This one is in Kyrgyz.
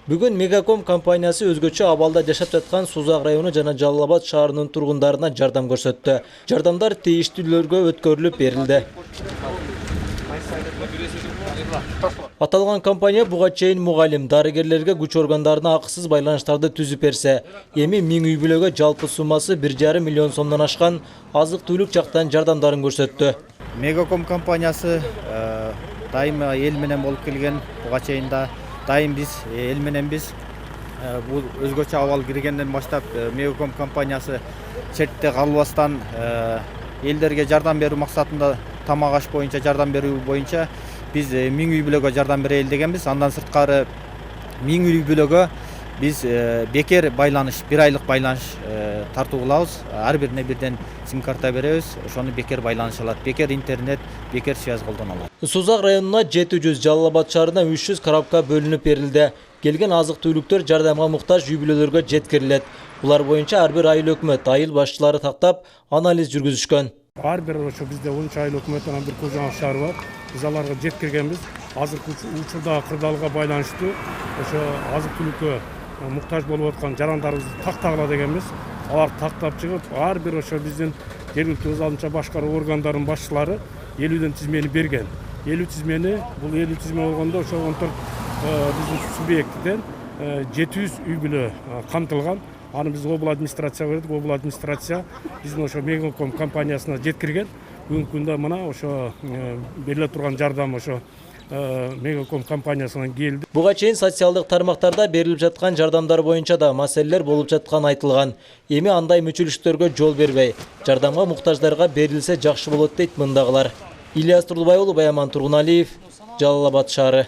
Бүгін Мегаком компаниясы өзгөчө абалда жашап жаткан Сузак району жана Жалал-Абад шаарынын тургундарына жардам көрсөттү. Жардамдар тийиштүүлөргө өткөрүлүп берилди. Аталган компания буга чейин мугалим, дарыгерлерге күч органдарына акысыз байланыштарды түзүп берсе, эми 1000 үй бүлөгө жалпы суммасы 1,5 миллион сомдон ашкан азык-түлүк жактан жардамдарын көрсөттү. Мегаком компаниясы дайыма эл менен болуп келген, буга чейин да дайым биз эл менен биз бул өзгөчө абал киргенден баштап Мегаком компаниясы чертте калбастан элдерге жардам берүү максатында тамак аш боюнча жардам берүү боюнча биз 1000 үй бүлөгө жардам берели дегенбиз. Андан сырткары 1000 үй бүлөгө биз бекер байланыш, 1 айлык байланыш тартуу кылабыз. Ар бирине бирден сим карта беребиз. Ошону бекер байланыш алат, бекер интернет, бекер связь колдоно алат. Сузак районуна 700, Жалал-Абад шаарына 300 коробка бөлүнүп берилди. Келген азык-түлүктөр жардамга муктаж үй бүлөлөргө жеткирилет. Булар боюнча ар бир айыл өкмөт, айыл башчылары тактап анализ жүргүзүшкөн. Ар бир ошо бизде 10 айыл өкмөттүн бир көзөмөл шаары бар. Биз аларга жеткиргенбиз. Азыркы учурда кырдаалга байланыштуу ошо азык-түлүккө муктаж болуп аткан жарандарыбызды тактагыла дегенбиз. Алар тактап чыгып, ар бир ошо биздин жергиликтүү өз алдынча башкаруу органдарынын башчылары 50ден тизмени берген. 50 тизмени, бул 50 тизме болгондо ошо 14 биздин субъекттен 700 үй бүлө камтылган. Аны биз обл администрацияга бердик. Обл администрация биздин ошо Мегаком компаниясына жеткирген. Бүгүнкү күндө мына ошо бериле турган жардам ошо Мегаком компаниясынан келди. Буга чейин социалдык тармактарда берилип жаткан жардамдар боюнча да маселелер болуп жатканы айтылган. Эми андай мүчүлүштөргө жол бербей, жардамга муктаждарга берилсе жакшы болот дейт мындагылар. Ильяс Турдубай уулу, Баяман Тургуналиев, Жалал-Абад шаары.